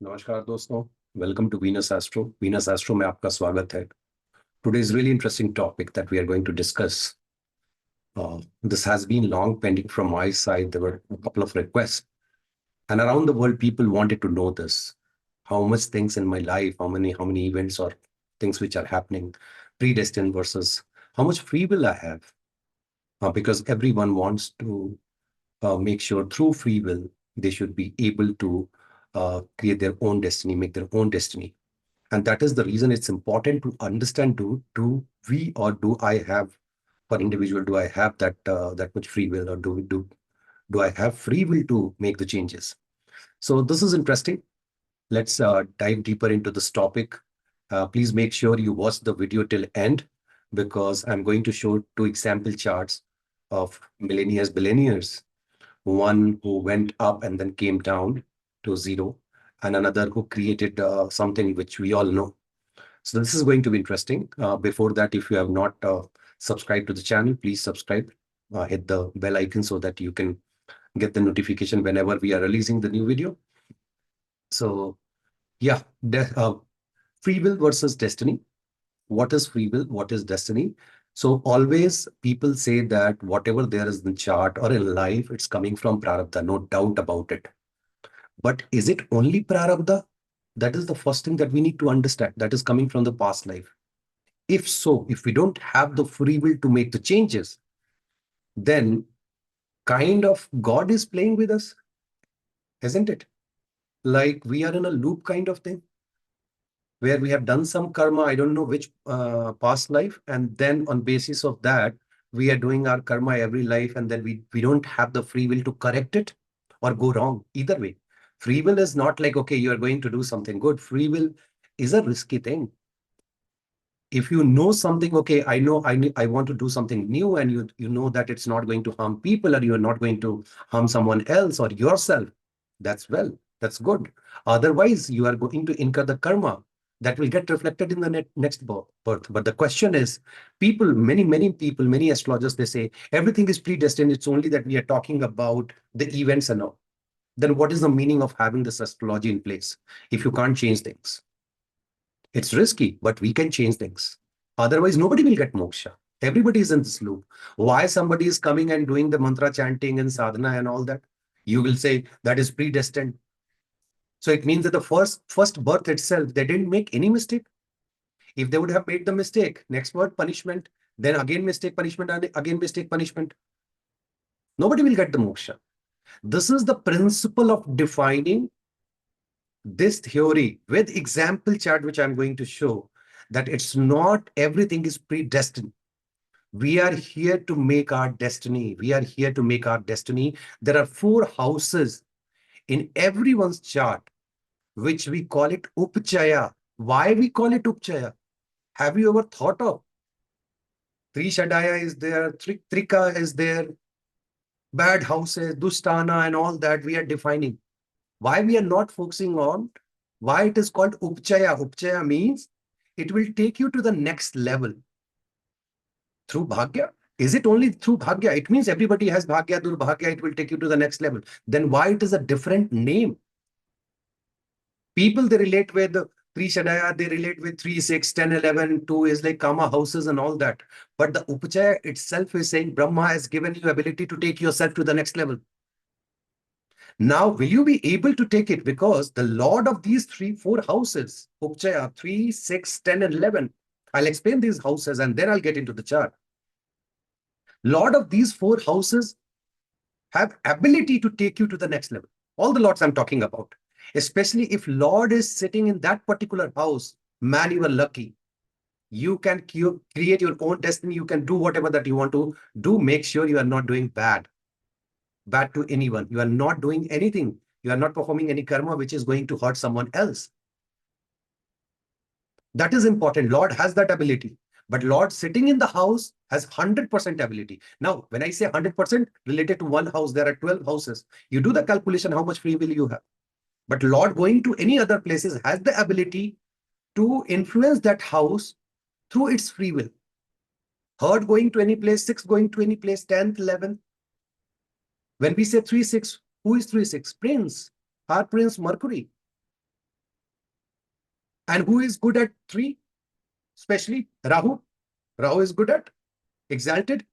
नमस्कार दोस्तों, welcome to Venus astro में आपका स्वागत है। Today is really interesting topic that we are going to discuss. This has been long pending from my side. There were a couple of requests, and around the world, people wanted to know this. How much things in my life, how many events or things which are happening, predestined versus how much free will I have. Because everyone wants to make sure through free will they should be able to create their own destiny, make their own destiny. And that is the reason it's important to understand, do we or do I have, for individual, do I have that much free will, or do I have free will to make the changes? So this is interesting. Let's dive deeper into this topic. Please make sure you watch the video till end, because I'm going to show two example charts of billionaires. One who went up and then came down to zero, and another who created something which we all know. So this is going to be interesting. Before that, if you have not subscribed to the channel, please subscribe. Hit the bell icon so that you can get the notification whenever we are releasing the new video. So yeah, free will versus destiny. What is free will? What is destiny? So always people say that whatever there is in chart or in life, it's coming from prarabdha, no doubt about it. But is it only prarabdha? That is the first thing that we need to understand. That is coming from the past life. If so, if we don't have the free will to make the changes, then kind of God is playing with us, isn't it? Like we are in a loop kind of thing where we have done some karma, I don't know which past life, and then on basis of that, we are doing our karma every life, and then we don't have the free will to correct it or go wrong. Either way, free will is not like, okay, you are going to do something good. Free will is a risky thing. If you know something, okay, I want to do something new, and you know that it's not going to harm people, or you're not going to harm someone else or yourself, that's good. Otherwise, you are going to incur the karma that will get reflected in the next birth. But the question is, many people, many astrologers, they say everything is predestined. It's only that we are talking about the events and all. Then what is the meaning of having this astrology in place if you can't change things? It's risky, but we can change things. Otherwise, nobody will get moksha. Everybody is in this loop. Why somebody is coming and doing the mantra chanting and sadhana and all that? You will say that is predestined. So it means that the first birth itself, they didn't make any mistake. If they would have made the mistake, next birth punishment, then again mistake, punishment, and again mistake, punishment. Nobody will get the moksha. This is the principle of defining this theory with example chart, which I'm going to show, that it's not everything is predestined. We are here to make our destiny. We are here to make our destiny. There are 4 houses in everyone's chart, which we call it upachaya. Why we call it upachaya? Have you ever thought of? Trishadaya is there, Trika is there, bad houses, Dushtana and all that we are defining. Why we are not focusing on why it is called upachaya? Upachaya means it will take you to the next level through bhagya. Is it only through bhagya? It means everybody has bhagya, durbhagya, it will take you to the next level. Then why it is a different name? People, they relate with 3 Shadaya, they relate with 3, 6, 10, 11, 2 is like Kama houses and all that. But the upachaya itself is saying Brahma has given you ability to take yourself to the next level. Now, will you be able to take it? Because the lord of these 3, 4 houses, upachaya 3, 6, 10, and 11, I'll explain these houses and then I'll get into the chart. Lord of these 4 houses have ability to take you to the next level. All the lords I'm talking about, especially if Lord is sitting in that particular house, man, you are lucky. You can create your own destiny. You can do whatever that you want to do. Make sure you are not doing bad to anyone. You are not doing anything. You are not performing any karma which is going to hurt someone else. That is important. Lord has that ability. But Lord sitting in the house has 100% ability. Now, when I say 100% related to one house, there are 12 houses. You do the calculation, how much free will you have. But Lord going to any other places has the ability to influence that house through its free will. Third going to any place, 6 going to any place, 10th, 11th. When we say 3, 6, who is 3, 6? Prince, our Prince Mercury. And who is good at 3? Especially Rahu. Rahu is good at exalted.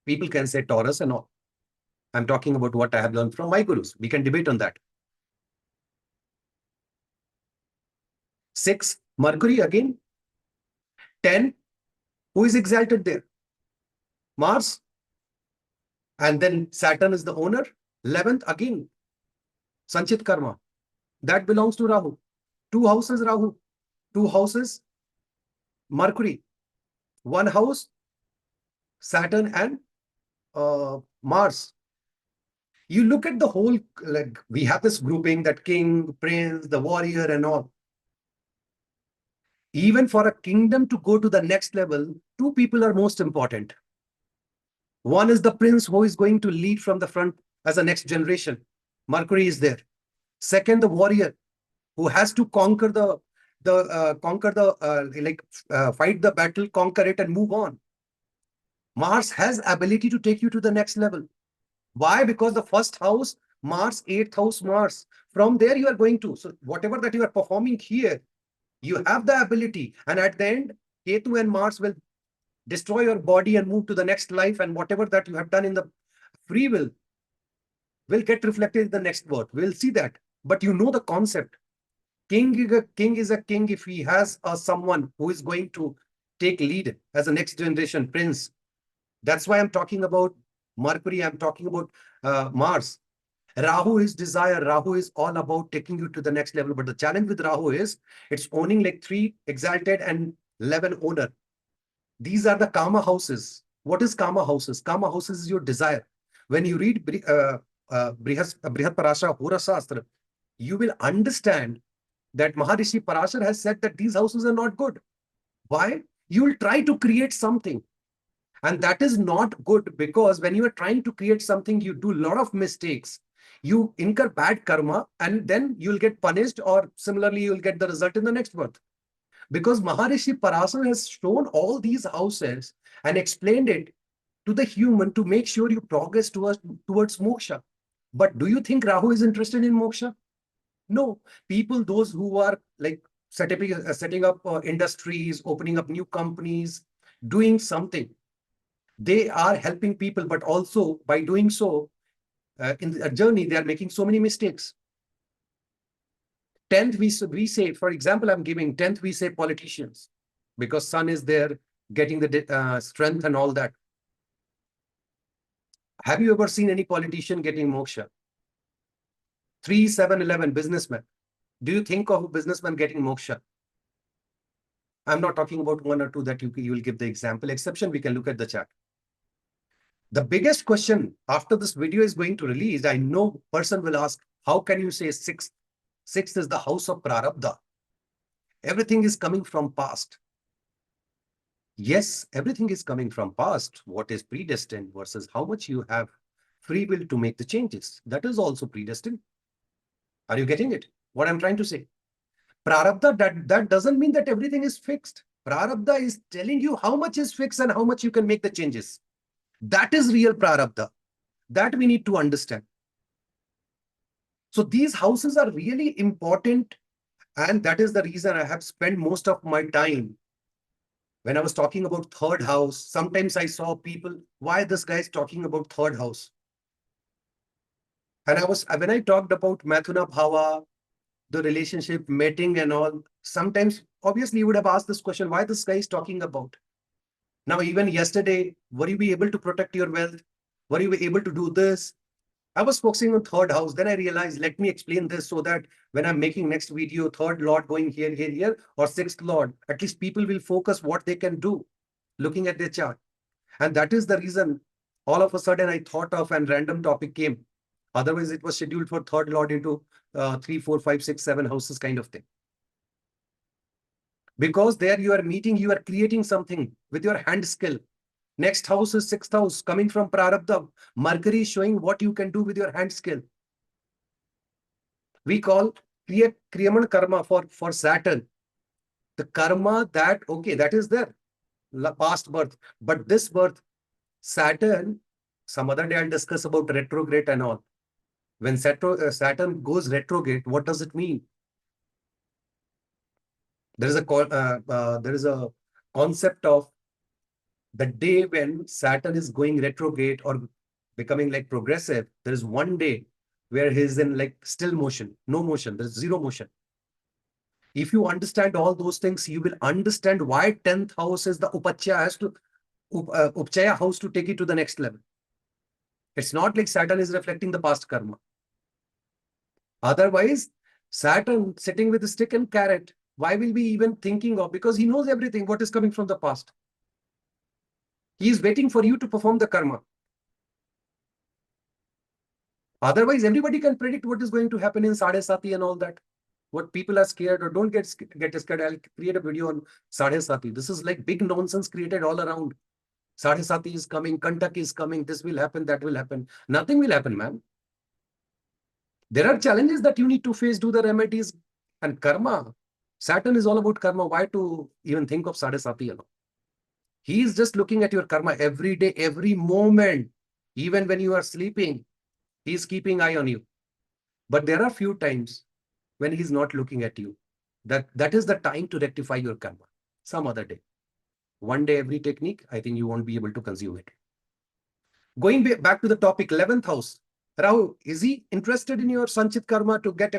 People can say Taurus and all. I'm talking about what I have learned from my gurus. We can debate on that. 6, Mercury again. 10, who is exalted there? Mars. And then Saturn is the owner. 11th, again, Sanchit Karma. That belongs to Rahu. 2 houses, Rahu. 2 houses, Mercury. 1 house, Saturn and Mars. You look at the whole, like we have this grouping that king, prince, the warrior and all. Even for a kingdom to go to the next level, 2 people are most important. One is the prince who is going to lead from the front as a next generation. Mercury is there. Second, the warrior who has to conquer fight the battle, conquer it and move on. Mars has ability to take you to the next level. Why? Because the first house, Mars, 8th house, Mars. From there you are going to. So whatever that you are performing here, you have the ability. And at the end, Ketu and Mars will destroy your body and move to the next life. And whatever that you have done in the free will get reflected in the next birth. We'll see that. But you know the concept. King is a king if he has someone who is going to take lead as a next generation prince. That's why I'm talking about Mercury. I'm talking about Mars. Rahu is desire. Rahu is all about taking you to the next level. But the challenge with Rahu is it's owning like 3 exalted and 11 owner. These are the karma houses. What is karma houses? Karma houses is your desire. When you read Brihat Parashara Hora Shastra, you will understand that Maharishi Parashar has said that these houses are not good. Why? You will try to create something. And that is not good because when you are trying to create something, you do a lot of mistakes. You incur bad karma and then you'll get punished, or similarly, you'll get the result in the next birth. Because Maharishi Parashar has shown all these houses and explained it to the human to make sure you progress towards moksha. But do you think Rahu is interested in moksha? No. People, those who are like setting up industries, opening up new companies, doing something, they are helping people, but also by doing so, in a journey, they are making so many mistakes. 10th, we say, for example, I'm giving 10th, we say politicians, because sun is there, getting the strength and all that. Have you ever seen any politician getting moksha? 3, 7, 11, businessman. Do you think of a businessman getting moksha? I'm not talking about 1 or 2 that you will give the example. Exception, we can look at the chart. The biggest question after this video is going to release, I know person will ask, how can you say 6th? 6th is the house of Prarabdha. Everything is coming from past. Yes, everything is coming from past. What is predestined versus how much you have free will to make the changes. That is also predestined. Are you getting it? What I'm trying to say? Prarabdha, that doesn't mean that everything is fixed. Prarabdha is telling you how much is fixed and how much you can make the changes. That is real Prarabdha. That we need to understand. So these houses are really important. And that is the reason I have spent most of my time. When I was talking about 3rd house, sometimes I saw people, why this guy is talking about 3rd house? And when I talked about Mathuna Bhava, the relationship, mating and all, sometimes, obviously, you would have asked this question, why this guy is talking about? Now, even yesterday, were you be able to protect your wealth? Were you able to do this? I was focusing on 3rd house. Then I realized, let me explain this so that when I'm making next video, 3rd Lord going here, here, here, or 6th Lord, at least people will focus what they can do looking at their chart. And that is the reason all of a sudden I thought of and random topic came. Otherwise, it was scheduled for 3rd Lord into 3, 4, 5, 6, 7 houses kind of thing. Because there you are meeting, you are creating something with your hand skill. Next house is 6th house, coming from Prarabdha. Mercury is showing what you can do with your hand skill. We call Kriyaman karma for Saturn. The karma that, okay, that is there, past birth. But this birth, Saturn, some other day I'll discuss about retrograde and all. When Saturn goes retrograde, what does it mean? There is a concept of the day when Saturn is going retrograde or becoming like progressive. There is one day where he's in like still motion, no motion, there's zero motion. If you understand all those things, you will understand why 10th house is the upachaya house to take it to the next level. It's not like Saturn is reflecting the past karma. Otherwise, Saturn sitting with a stick and carrot, why will we even thinking of? Because he knows everything what is coming from the past. He is waiting for you to perform the karma. Otherwise, everybody can predict what is going to happen in Sadhe Sati and all that. What people are scared or don't get scared. I'll create a video on Sadhe Sati. This is like big nonsense created all around. Sadhe Sati is coming, Kantak is coming, this will happen, that will happen. Nothing will happen, man. There are challenges that you need to face, do the remedies and karma. Saturn is all about karma. Why to even think of Sadhe Sati? He is just looking at your karma every day, every moment. Even when you are sleeping, he is keeping eye on you. But there are few times when he's not looking at you. That is the time to rectify your karma. Some other day. One day, every technique, I think you won't be able to consume it. Going back to the topic, 11th house. Rahu, is he interested in your Sanchit karma to get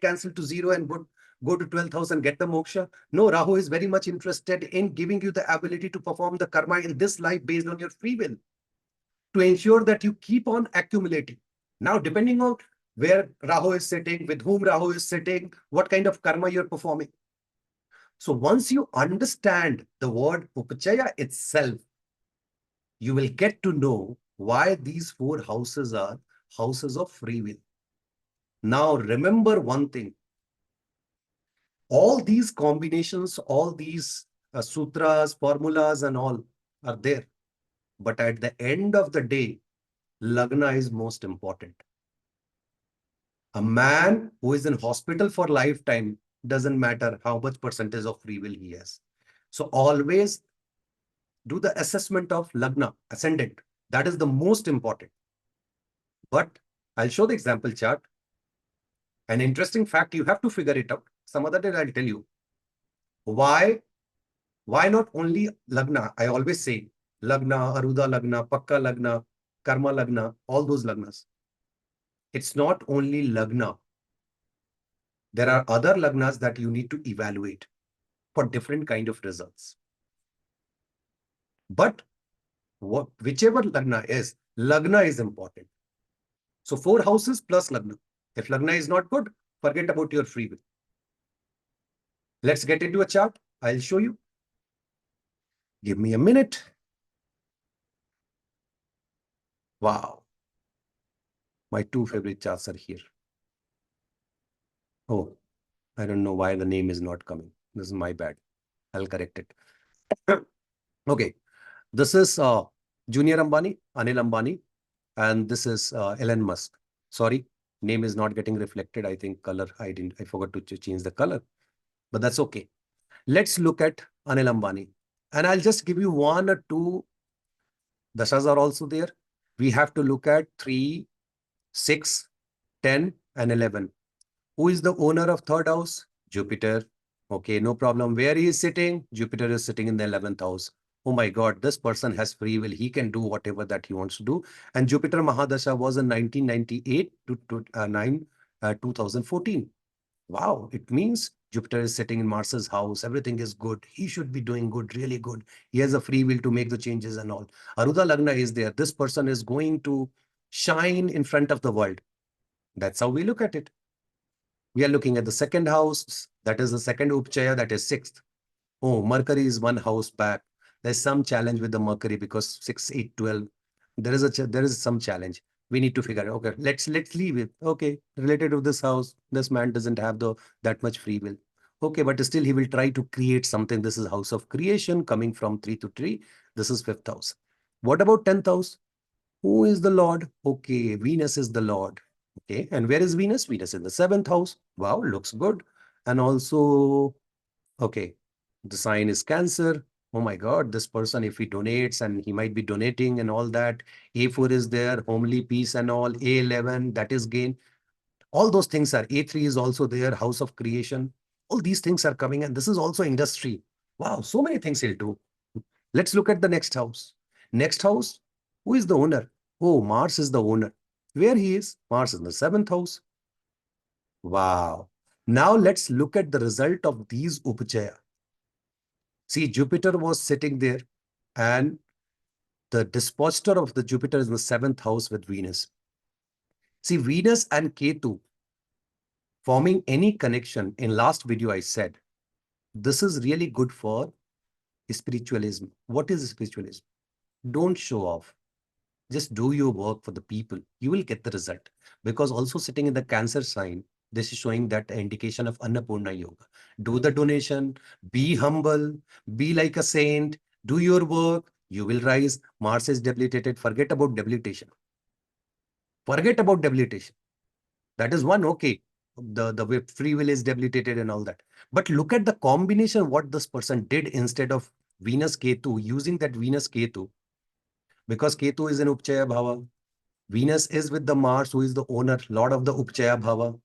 cancelled to zero and go to 12th house and get the moksha? No, Rahu is very much interested in giving you the ability to perform the karma in this life based on your free will to ensure that you keep on accumulating. Now, depending on where Rahu is sitting, with whom Rahu is sitting, what kind of karma you're performing. So once you understand the word upachaya itself, you will get to know why these four houses are houses of free will. Now, remember one thing. All these combinations, all these sutras, formulas and all are there. But at the end of the day, Lagna is most important. A man who is in hospital for lifetime doesn't matter how much percentage of free will he has. So always do the assessment of Lagna, ascendant. That is the most important. But I'll show the example chart. An interesting fact, you have to figure it out. Some other day I'll tell you. Why not only Lagna? I always say Lagna, Aruda Lagna, Pakka Lagna, Karma Lagna, all those Lagnas. It's not only Lagna. There are other Lagnas that you need to evaluate for different kind of results. But whichever Lagna is important. So 4 houses plus Lagna. If Lagna is not good, forget about your free will. Let's get into a chart. I'll show you. Give me a minute. Wow. My 2 favorite charts are here. Oh, I don't know why the name is not coming. This is my bad. I'll correct it. Okay. This is Junior Ambani, Anil Ambani, and this is Elon Musk. Sorry, name is not getting reflected. I think color, I forgot to change the color, but that's okay. Let's look at Anil Ambani. And I'll just give you 1 or 2 dashas are also there. We have to look at 3, 6, 10, and 11. Who is the owner of 3rd house? Jupiter. Okay, no problem. Where he is sitting? Jupiter is sitting in the 11th house. Oh my God, this person has free will. He can do whatever that he wants to do. And Jupiter Mahadasha was in 1998 to 2014. Wow, it means Jupiter is sitting in Mars's house. Everything is good. He should be doing good, really good. He has a free will to make the changes and all. Aruda Lagna is there. This person is going to shine in front of the world. That's how we look at it. We are looking at the 2nd house. That is the 2nd upachaya, that is 6th. Oh, Mercury is 1 house back. There's some challenge with the Mercury because 6, 8, 12. There is some challenge. We need to figure out. Okay, let's leave it. Okay, related to this house, this man doesn't have that much free will. Okay, but still he will try to create something. This is house of creation coming from 3 to 3. This is 5th house. What about 10th house? Who is the Lord? Okay, Venus is the Lord. Okay, and where is Venus? Venus in the 7th house. Wow, looks good. And also, okay, the sign is Cancer. Oh my God, this person, if he donates and he might be donating and all that, A4 is there, homely peace and all, A11, that is gain. All those things are, A3 is also there, house of creation. All these things are coming, and this is also industry. Wow, so many things he'll do. Let's look at the next house. Next house, who is the owner? Oh, Mars is the owner. Where he is? Mars is in the seventh house. Wow. Now let's look at the result of these upachaya. See, Jupiter was sitting there, and the dispositor of the Jupiter is in the seventh house with Venus. See, Venus and Ketu forming any connection. In last video, I said, this is really good for spiritualism. What is spiritualism? Don't show off. Just do your work for the people. You will get the result. Because also sitting in the Cancer sign, this is showing that indication of Annapurna Yoga. Do the donation, be humble, be like a saint, do your work, you will rise. Mars is debilitated. Forget about debilitation. Forget about debilitation. That is one, okay. The free will is debilitated and all that. But look at the combination, what this person did instead of Venus Ketu, using that Venus Ketu, because Ketu is an Upachaya Bhava. Venus is with the Mars, who is the owner, lord of the Upachaya Bhava.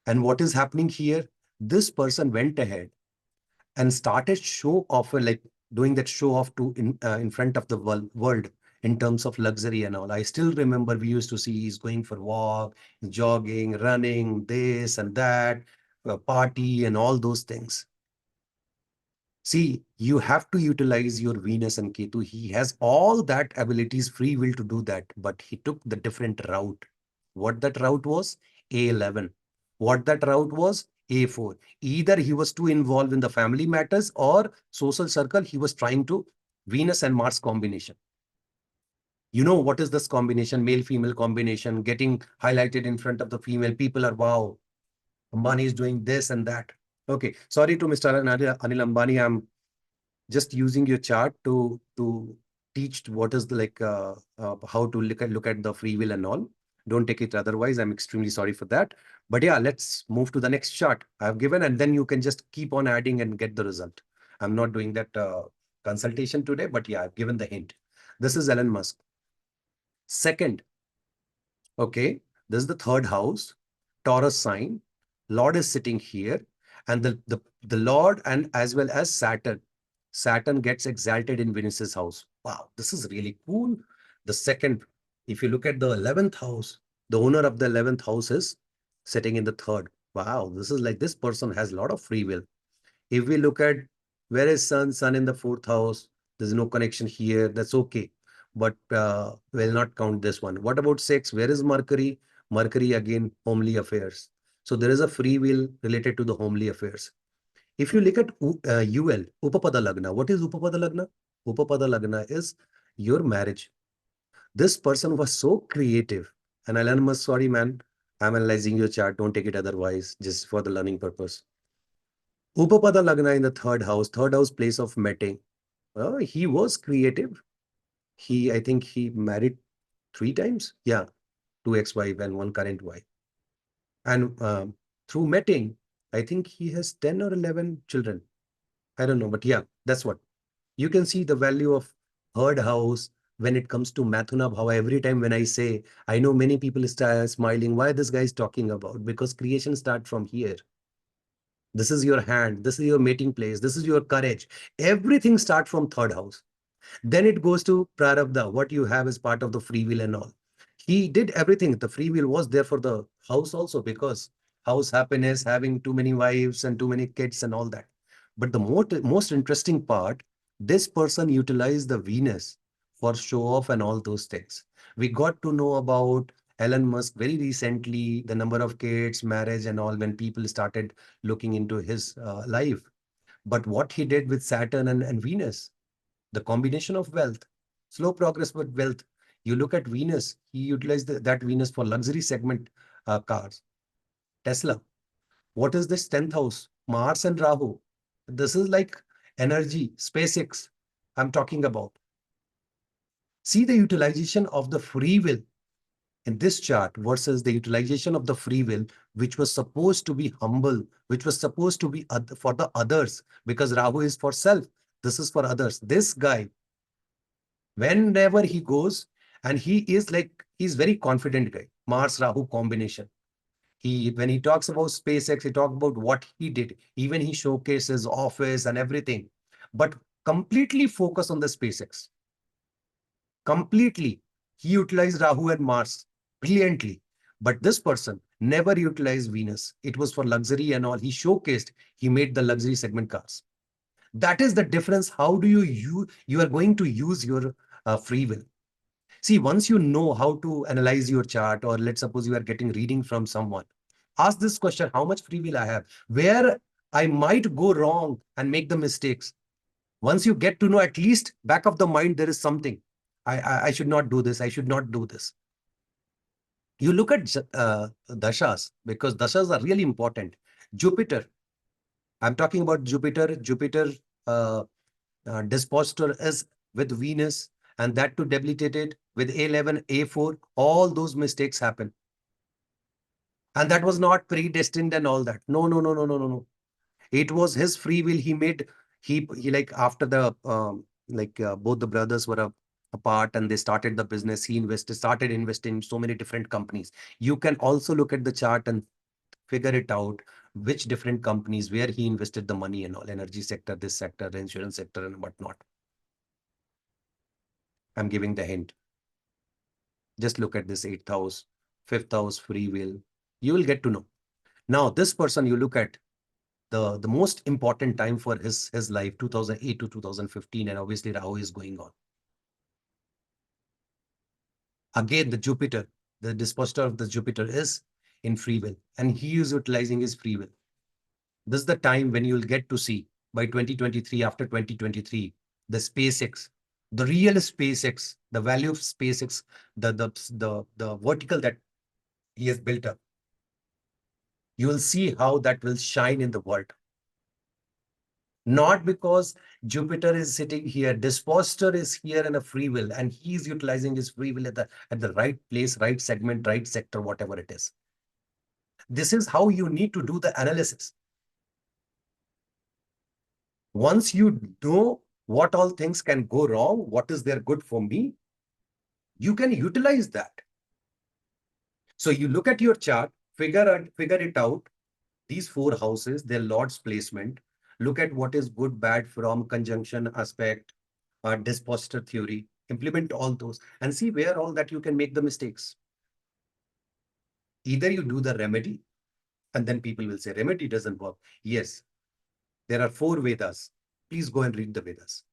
And what is happening here? This person went ahead and started show off, like doing that show off to in front of the world in terms of luxury and all. I still remember we used to see he's going for walk, jogging, running, this and that, party and all those things. See, you have to utilize your Venus and Ketu. He has all that abilities, free will to do that, but he took the different route. What that route was? A11. What that route was? A4. Either he was too involved in the family matters or social circle, he was trying to Venus and Mars combination. You know what is this combination? Male-female combination getting highlighted in front of the female. People are, wow, Ambani is doing this and that. Okay, sorry to Mr. Anil Ambani. I'm just using your chart to teach what is the how to look at the free will and all. Don't take it otherwise. I'm extremely sorry for that. But yeah, let's move to the next chart I've given, and then you can just keep on adding and get the result. I'm not doing that consultation today, but yeah, I've given the hint. This is Elon Musk. Second, okay, this is the third house, Taurus sign. Lord is sitting here, and the Lord and as well as Saturn. Saturn gets exalted in Venus's house. Wow, this is really cool. The second, if you look at the 11th house, the owner of the 11th house is sitting in the third. Wow, this is like this person has a lot of free will. If we look at where is Sun in the fourth house, there's no connection here. That's okay. But we'll not count this one. What about six? Where is Mercury? Mercury again, homely affairs. So there is a free will related to the homely affairs. If you look at UL, Upapada Lagna, what is Upapada Lagna? Upapada Lagna is your marriage. This person was so creative. And Elon Musk, sorry, man, I'm analyzing your chart. Don't take it otherwise, just for the learning purpose. Upapada Lagna in the third house place of mating. He was creative. I think he married 3 times. Yeah, 2 ex-wife and 1 current wife. And through mating, I think he has 10 or 11 children. I don't know, but yeah, that's what. You can see the value of third house when it comes to Mathuna Bhava. Every time when I say, I know many people start smiling, why this guy is talking about? Because creation starts from here. This is your hand. This is your mating place. This is your courage. Everything starts from third house. Then it goes to Prarabdha, what you have as part of the free will and all. He did everything. The free will was there for the house also, because house happiness, having too many wives and too many kids and all that. But the most interesting part, this person utilized the Venus for show off and all those things. We got to know about Elon Musk very recently, the number of kids, marriage and all, when people started looking into his life. But what he did with Saturn and Venus, the combination of wealth, slow progress with wealth. You look at Venus, he utilized that Venus for luxury segment cars. Tesla. What is this 10th house? Mars and Rahu. This is like energy, SpaceX I'm talking about. See the utilization of the free will in this chart versus the utilization of the free will, which was supposed to be humble, which was supposed to be for the others, because Rahu is for self. This is for others. This guy, whenever he goes, and he is like, he's very confident guy, Mars Rahu combination. When he talks about SpaceX, he talks about what he did. Even he showcases office and everything, but completely focus on the SpaceX. Completely. He utilized Rahu and Mars brilliantly. But this person never utilized Venus. It was for luxury and all. He showcased, he made the luxury segment cars. That is the difference. How do you are going to use your free will? See, once you know how to analyze your chart, or let's suppose you are getting reading from someone, ask this question: how much free will I have? Where I might go wrong and make the mistakes. Once you get to know, at least back of the mind, there is something. I should not do this. I should not do this. You look at dashas, because dashas are really important. Jupiter, I'm talking about Jupiter. Jupiter dispositor is with Venus, and that too debilitated with A11, A4. All those mistakes happen. And that was not predestined and all that. No, no, no, no, no, no, no. It was his free will. He made, he like after the, both the brothers were apart and they started the business. He started investing in so many different companies. You can also look at the chart and figure it out, which different companies, where he invested the money and all, energy sector, this sector, the insurance sector and whatnot. I'm giving the hint. Just look at this 8th house, 5th house, free will. You will get to know. Now, this person, you look at the most important time for his life, 2008 to 2015, and obviously Rahu is going on. Again, the Jupiter, the dispositor of the Jupiter is in free will, and he is utilizing his free will. This is the time when you'll get to see by 2023, after 2023, the SpaceX, the real SpaceX, the value of SpaceX, the vertical that he has built up. You will see how that will shine in the world. Not because Jupiter is sitting here, dispositor is here in a free will, and he is utilizing his free will at the right place, right segment, right sector, whatever it is. This is how you need to do the analysis. Once you know what all things can go wrong, what is there good for me, you can utilize that. So you look at your chart, figure it out. These 4 houses, their lord's placement. Look at what is good, bad, from, conjunction, aspect, dispositor theory. Implement all those and see where all that you can make the mistakes. Either you do the remedy, and then people will say remedy doesn't work. Yes, there are 4 Vedas. Please go and read the Vedas.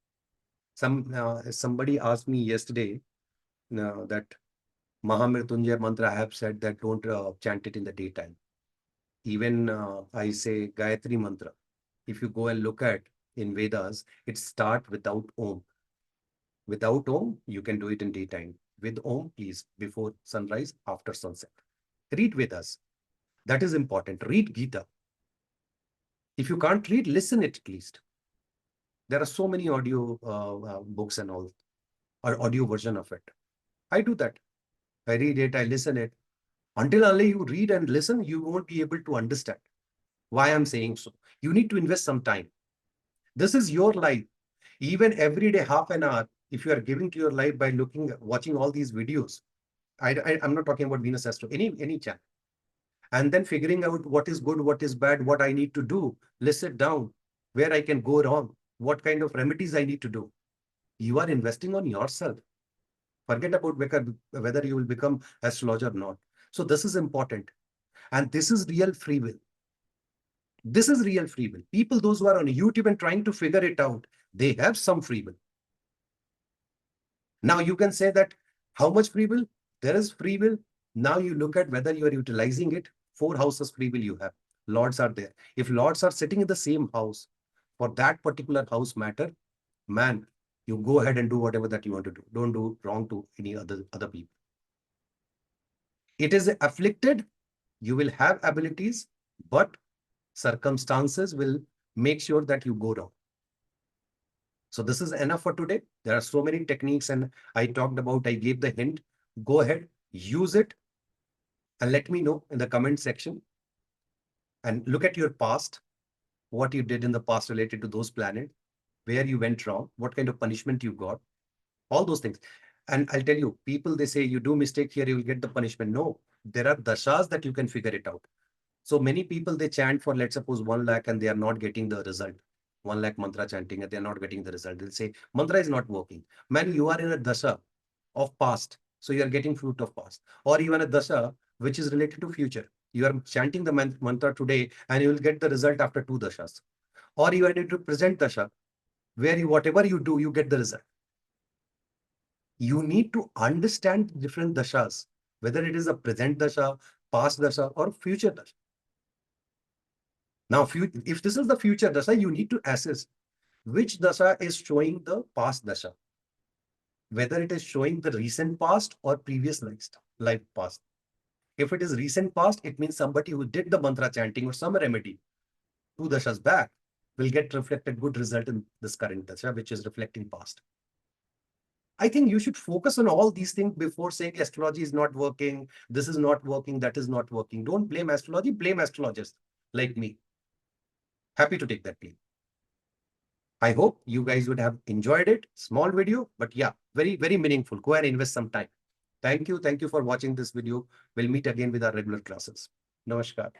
Somebody asked me yesterday that Mahamrityunjay mantra, I have said that don't chant it in the daytime. Even I say Gayatri mantra. If you go and look at in Vedas, it starts without Om. Without Om, you can do it in daytime. With Om, please, before sunrise, after sunset. Read Vedas. That is important. Read Gita. If you can't read, listen it at least. There are so many audio books and all, or audio version of it. I do that. I read it, I listen it. Until only you read and listen, you won't be able to understand why I'm saying so. You need to invest some time. This is your life. Even every day, half an hour, if you are giving to your life by watching all these videos, I'm not talking about Venus Astro, any channel, and then figuring out what is good, what is bad, what I need to do, list it down, where I can go wrong, what kind of remedies I need to do. You are investing on yourself. Forget about whether you will become astrologer or not. So this is important. And this is real free will. This is real free will. People, those who are on YouTube and trying to figure it out, they have some free will. Now you can say that how much free will? There is free will. Now you look at whether you are utilizing it. 4 houses free will you have. Lords are there. If lords are sitting in the same house, for that particular house matter, man, you go ahead and do whatever that you want to do. Don't do wrong to any other people. It is afflicted. You will have abilities, but circumstances will make sure that you go wrong. So this is enough for today. There are so many techniques, and I gave the hint. Go ahead, use it, and let me know in the comment section. And look at your past, what you did in the past related to those planets, where you went wrong, what kind of punishment you got, all those things. And I'll tell you, people, they say you do mistake here, you will get the punishment. No, there are dashas that you can figure it out. So many people, they chant for, let's suppose, 1 lakh and they are not getting the result. 1 lakh mantra chanting and they're not getting the result. They'll say, mantra is not working. Man, you are in a dasha of past. So you are getting fruit of past. Or even a dasha which is related to future. You are chanting the mantra today and you will get the result after 2 dashas. Or you are into present dasha, where you, whatever you do, you get the result. You need to understand different dashas, whether it is a present dasha, past dasha, or future dasha. Now, if this is the future dasha, you need to assess which dasha is showing the past dasha, whether it is showing the recent past or previous life past. If it is recent past, it means somebody who did the mantra chanting or some remedy 2 dashas back will get reflected good result in this current dasha, which is reflecting past. I think you should focus on all these things before saying astrology is not working, this is not working, that is not working. Don't blame astrology, blame astrologers like me. Happy to take that blame. I hope you guys would have enjoyed it. Small video, but yeah, very, very meaningful. Go and invest some time. Thank you. Thank you for watching this video. We'll meet again with our regular classes. Namaskar.